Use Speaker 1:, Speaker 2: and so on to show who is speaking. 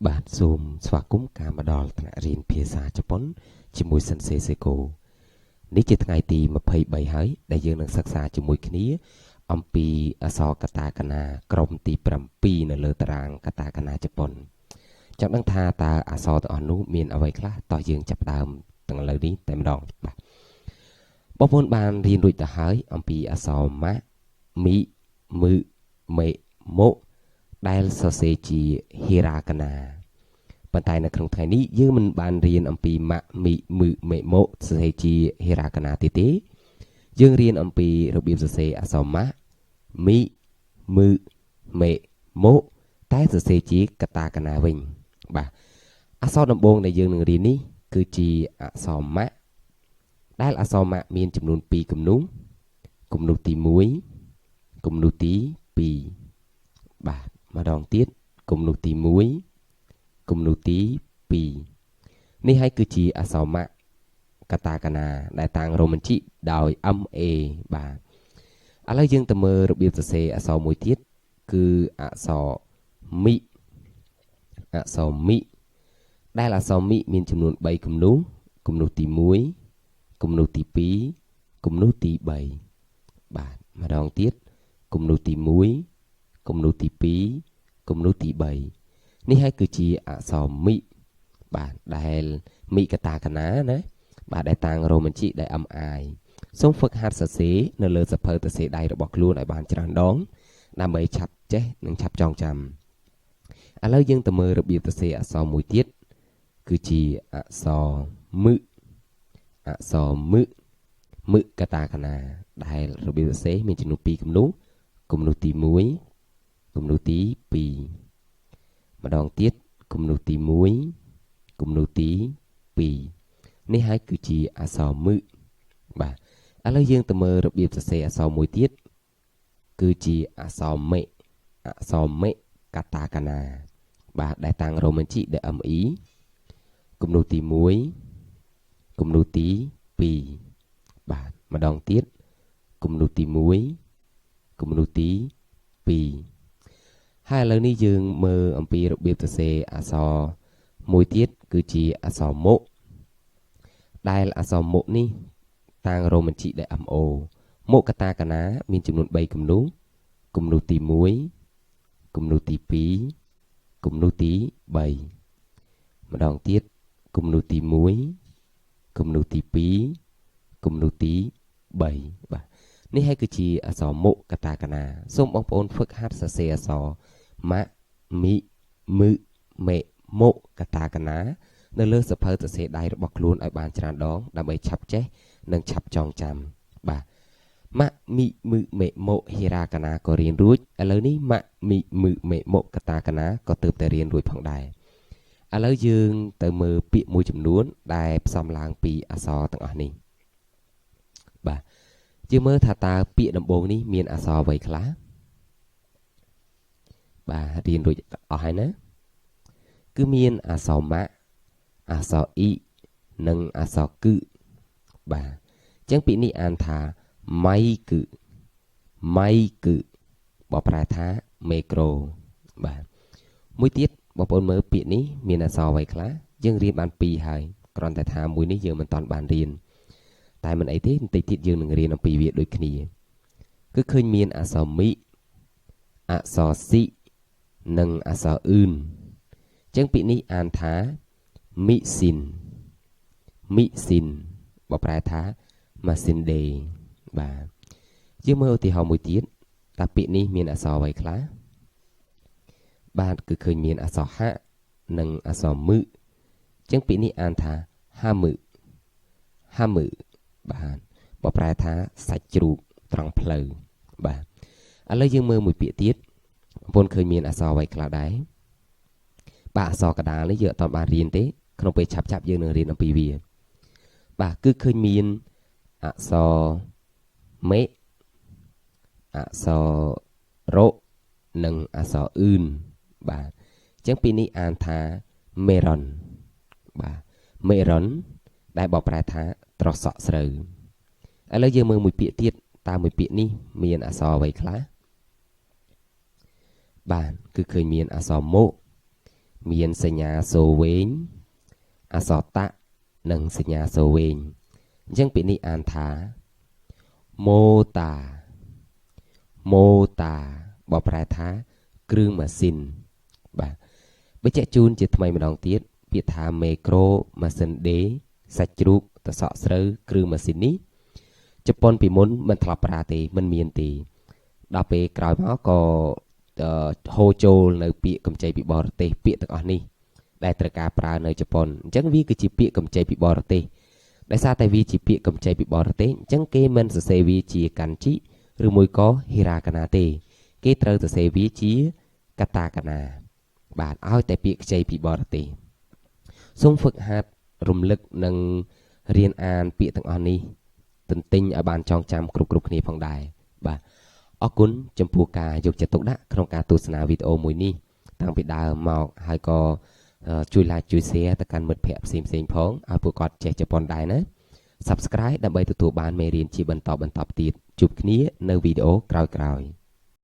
Speaker 1: បាទសូមស្វាគមន៍ការមកដល់ថ្នាក់រៀនភាសាជប៉ុនជាមួយសិនសេសេកូនេះជាថ្ងៃទី23ហើយដែលយើងនឹងសិក្សាជាមួយគ្នាអំពីអក្សរកាតាកាណាក្រុមទី7នៅលើតារាងកាតាកាណាជប៉ុនចង់ដឹងថាតើអក្សរទាំងអស់នោះមានអ្វីខ្លះតោះយើងចាប់ផ្ដើមទាំងឥឡូវនេះតែម្ដងបាទបងប្អូនបានរៀនរួចទៅហើយអំពីអក្សរម៉ាមីមឺមេម៉ូដែលសរសេរជាហេរ៉ាកាណាប៉ុន្តែនៅក្នុងថ្ងៃនេះយើងមិនបានរៀនអំពីម៉ាក់មីមឺមេម៉ូសរសេរជាហេរ៉ាកាណាទេយើងរៀនអំពីរបៀបសរសេរអក្សរម៉ាក់មីមឺមេម៉ូតែសរសេរជាកាតាកាណាវិញបាទអក្សរដំបូងដែលយើងនឹងរៀននេះគឺជាអក្សរម៉ាក់ដែលអក្សរម៉ាក់មានចំនួន2គំនូសគំនូសទី1គំនូសទី2បាទម្ដងទៀតគំនូសទី1គំនូសទី2នេះហើយគឺជាអក្សរម៉ាក់កាតាកាណាដែលតាំងរ៉ូម៉ាន់ជិកដោយ MA បាទឥឡូវយើងទៅមើលរបៀបសរសេរអក្សរមួយទៀតគឺអក្សរមីដែលអក្សរមីមានចំនួន3គំនូសគំនូសទី1គំនូសទី2គំនូសទី3បាទម្ដងទៀតគំនូសទី1គំនូសទី2គំនូសទី3នេះហើយគឺជាអក្សរមីបាទដែលមីកតាកាណាណាបាទដែលតាំងរ៉ូម៉ាន់ជិកដែល MI សូមហ្វឹកហាត់សរសេរនៅលើសភៅសរសេរដៃរបស់ខ្លួនឲ្យបានច្រើនដងដើម្បីឆាប់ចេះនិងឆាប់ចងចាំឥឡូវយើងទៅមើលរបៀបសរសេរអក្សរមួយទៀតគឺជាអក្សរមឹកតាកាណាដែលរបៀបសរសេរមានចំនួន2គំនូសគំនូសទី1គំនូសទី2ម្ដងទៀតគំនូសទី1គំនូសទី2នេះហើយគឺជាអក្សរមឹបាទឥឡូវយើងទៅមើលរបៀបសរសេរអក្សរមួយទៀតគឺជាអក្សរមេកាតាកាណាបាទដែលតាំងរ៉ូម៉ាន់ជិកដែល ME គំនូសទី1គំនូសទី2បាទម្ដងទៀតគំនូសទី1គំនូសទី2ហើយឥឡូវនេះយើងមើលអំពីរបៀបសរសេរអក្សរមួយទៀតគឺជាអក្សរម៉ូដែលអក្សរម៉ូនេះតាំងរ៉ូម៉ាន់ជិកដែល MO ម៉ូកតាកាណាមានចំនួន3គំនូសគំនូសទី1គំនូសទី2គំនូសទី3ម្ដងទៀតគំនូសទី1គំនូសទី2គំនូសទី3បាទនេះហើយគឺជាអក្សរម៉ូកតាកាណាសូមបងប្អូនហ្វឹកហាត់សរសេរអក្សរម៉ាក់មីមឺមេម៉ូកតាកាណានៅលើសភៅសរសេរដៃរបស់ខ្លួនឲ្យបានច្រើនដងដើម្បីឆាប់ចេះនិងឆាប់ចងចាំបាទម៉ាក់មីមឺមេម៉ូហេរ៉ាកាណាក៏រៀនរួចឥឡូវនេះម៉ាក់មីមឺមេម៉ូកតាកាណាក៏ទើបតែរៀនរួចផងដែរឥឡូវយើងទៅមើលពាក្យមួយចំនួនដែលផ្សំឡើងពីអក្សរទាំងអស់នេះបាទយើងមើលថាតើពាក្យដំបូងនេះមានអក្សរអ្វីខ្លះបាទរៀនរួចអស់ហើយណាគឺមានអក្សរម៉ាក់អក្សរអ៊ីនិងអក្សរគឺបាទអញ្ចឹងពាក្យនេះអានថាម៉ៃគឺបកប្រែថាមេក្រូបាទមួយទៀតបងប្អូនមើលពាក្យនេះមានអក្សរអ្វីខ្លះយើងរៀនបាន2ហើយគ្រាន់តែថាមួយនេះយើងមិនតាន់បានរៀនតែមិនអីទេបន្តិចទៀតយើងនឹងរៀនអំពីវាដូចគ្នាគឺឃើញមានអក្សរមីអក្សរស៊ីនិងអក្សរអ៊ឺនអញ្ចឹងពាក្យនេះអានថាមីស៊ីនបកប្រែថាម៉ាស៊ីនដេបាទយើងមើលឧទាហរណ៍មួយទៀតតើពាក្យនេះមានអក្សរអ្វីខ្លះបាទគឺឃើញមានអក្សរហៈនិងអក្សរមឺអញ្ចឹងពាក្យនេះអានថាហាមឺបាទបកប្រែថាសាច់ជ្រូកត្រង់ផ្លូវបាទឥឡូវយើងមើលមួយពាក្យទៀតបងប្អូនឃើញមានអក្សរអ្វីខ្លះដែរបាទអក្សរកដាលនេះយើងអត់បានរៀនទេក្នុងពេលឆាប់យើងនឹងរៀនអំពីវាបាទគឺឃើញមានអក្សរមេអក្សររ៉ូនិងអក្សរអ៊ឺនបាទអញ្ចឹងពីនេះអានថាមេរ៉ុនបាទមេរ៉ុនដែលបកប្រែថាត្រសក់ស្រូវឥឡូវយើងមើលមួយពាក្យទៀតតើមួយពាក្យនេះមានអក្សរអ្វីខ្លះបាទគឺឃើញមានអក្សរម៉ូ មានសញ្ញាសូរវែងអក្សរតៈនិងសញ្ញាសូរវែងអញ្ចឹងពាក្យនេះអានថាម៉ូតាបកប្រែថាគ្រឿងម៉ាស៊ីនបាទបញ្ជាក់ជូនជាថ្មីម្ដងទៀតពាក្យថាមេក្រូម៉ាស៊ីនដេសាច់ជ្រូកតសក់ស្រូវគ្រឿងម៉ាស៊ីននេះជប៉ុនពីមុនមិនធ្លាប់ប្រើទេមិនមានទេដល់ពេលក្រោយមកក៏ហូរចូលនៅពាក្យកម្ចីពីបរទេសពាក្យទាំងអស់នេះដែលត្រូវការប្រើនៅជប៉ុនអញ្ចឹងវាគឺជាពាក្យកម្ចីពីបរទេសដោយសារតែវាជាពាក្យកម្ចីពីបរទេសអញ្ចឹងគេមិនសរសេរវាជាកាន់ជីឬមួយក៏ហេរ៉ាកាណាទេគេត្រូវសរសេរវាជាកាតាកាណាបាទឲ្យតែពាក្យខ្ចីពីបរទេសសូមហ្វឹកហាត់រំលឹកនិងរៀនអានពាក្យទាំងអស់នេះទន្ទិញឲ្យបានចងចាំគ្រប់គ្នាផងដែរបាទអរគុណចំពោះការយកចិត្តទុកដាក់ក្នុងការទស្សនាវីដេអូមួយនេះតាំងពីដើមមកហើយក៏ជួយ like ជួយ share ទៅកាន់មិត្តភ័ក្តិផ្សេងផងឲ្យពួកគាត់ចេះជប៉ុនដែរណា Subscribe ដើម្បីទទួលបានមេរៀនជាបន្តទៀតជួបគ្នានៅវីដេអូក្រោយៗ